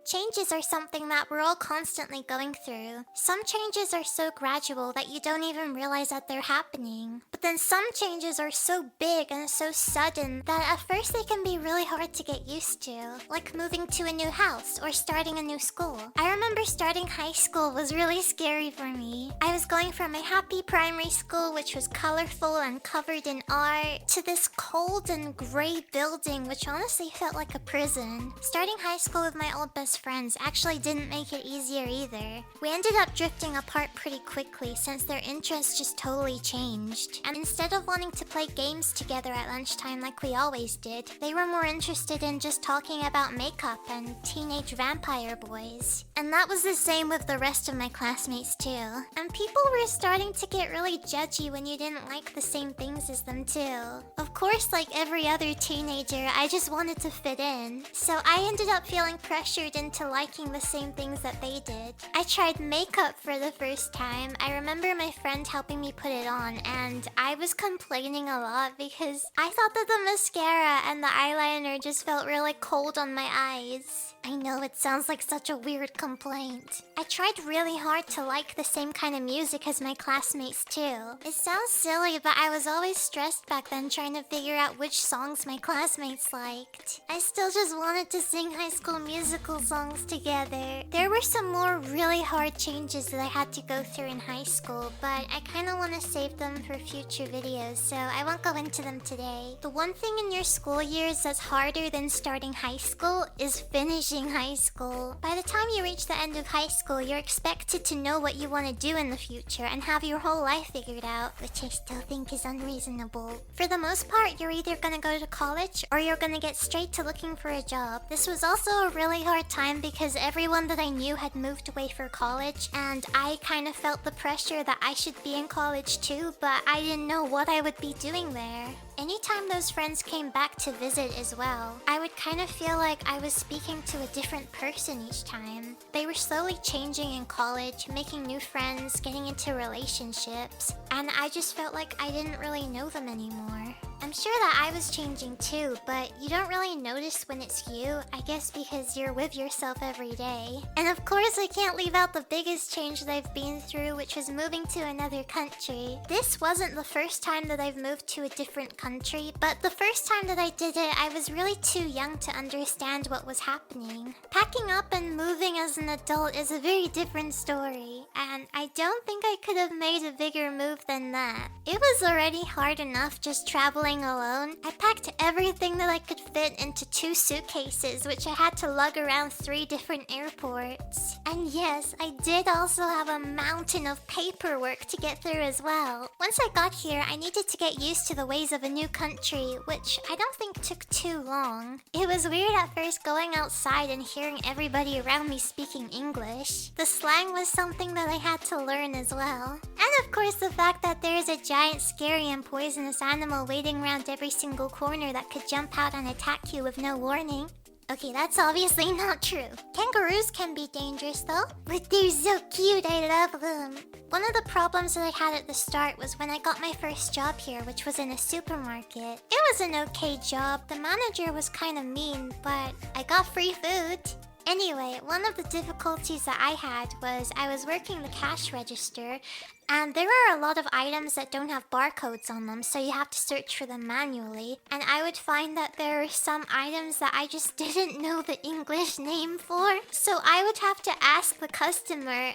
Changes are something that we're all constantly going through. Some changes are so gradual that you don't even realize that they're happening. But then some changes are so big and so sudden that at first they can be really hard to get used to. Like moving to a new house or starting a new school. I remember starting high school was really scary for me. I was going from a happy primary school which was colorful and covered in art to this cold and gray building which honestly felt like a prison. Starting high school with my old best friends actually didn't make it easier either. We ended up drifting apart pretty quickly since their interests just totally changed. And instead of wanting to play games together at lunchtime like we always did, they were more interested in just talking about makeup and teenage vampire boys. And that was the same with the rest of my classmates too. And people were starting to get really judgy when you didn't like the same things as them too. Of course, like every other teenager, I just wanted to fit in. So I ended up feeling pressured into liking the same things that they did. I tried makeup for the first time. I remember my friend helping me put it on, and I was complaining a lot because I thought that the mascara and the eyeliner just felt really cold on my eyes. I know it sounds like such a weird complaint. I tried really hard to like the same kind of music as my classmates too. It sounds silly, but I was always stressed back then trying to figure out which songs my classmates liked. I still just wanted to sing High School Musical songs together. There were some more really hard changes that I had to go through in high school, but I kind of want to save them for future videos, so I won't go into them today. The one thing in your school years that's harder than starting high school is finishing high school. By the time you reach the end of high school, you're expected to know what you want to do in the future and have your whole life figured out, which I still think is unreasonable. For the most part, you're either gonna go to college or you're gonna get straight to looking for a job. This was also a really hard time because everyone that I knew had moved away for college, and I kind of felt the pressure that I should be in college too, but I didn't know what I would be doing there. Anytime those friends came back to visit as well, I would kind of feel like I was speaking to a different person each time. They were slowly changing in college, making new friends, getting into relationships, and I just felt like I didn't really know them anymore. I'm sure that I was changing too, but you don't really notice when it's you, I guess because you're with yourself every day. And of course I can't leave out the biggest change that I've been through, which was moving to another country. This wasn't the first time that I've moved to a different country, but the first time that I did it, I was really too young to understand what was happening. Packing up and moving as an adult is a very different story, and I don't think I could have made a bigger move than that. It was already hard enough just traveling alone. I packed everything that I could fit into 2 suitcases, which I had to lug around 3 different airports. And yes, I did also have a mountain of paperwork to get through as well. Once I got here, I needed to get used to the ways of a new country, which I don't think took too long. It was weird at first going outside and hearing everybody around me speaking English. The slang was something that I had to learn as well. And of course the fact that there is a giant, scary and poisonous animal waiting around every single corner that could jump out and attack you with no warning. Okay, that's obviously not true. Kangaroos can be dangerous though, but they're so cute, I love them. One of the problems that I had at the start was when I got my first job here, which was in a supermarket. It was an okay job. The manager was kind of mean, but I got free food. Anyway, one of the difficulties that I had was I was working the cash register, and there are a lot of items that don't have barcodes on them, so you have to search for them manually. And I would find that there are some items that I just didn't know the English name for. So I would have to ask the customer,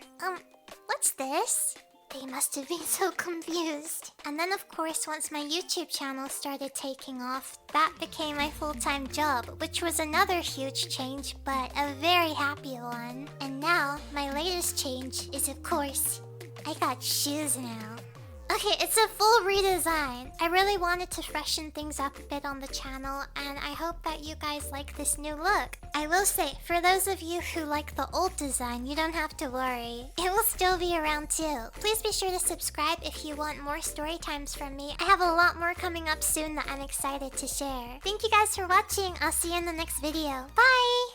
what's this? They must have been so confused. And then of course, once my YouTube channel started taking off, that became my full-time job, which was another huge change, but a very happy one. And now, my latest change is of course, I got shoes now. Okay, it's a full redesign. I really wanted to freshen things up a bit on the channel, and I hope that you guys like this new look. I will say, for those of you who like the old design, you don't have to worry. It will still be around too. Please be sure to subscribe if you want more story times from me. I have a lot more coming up soon that I'm excited to share. Thank you guys for watching. I'll see you in the next video. Bye!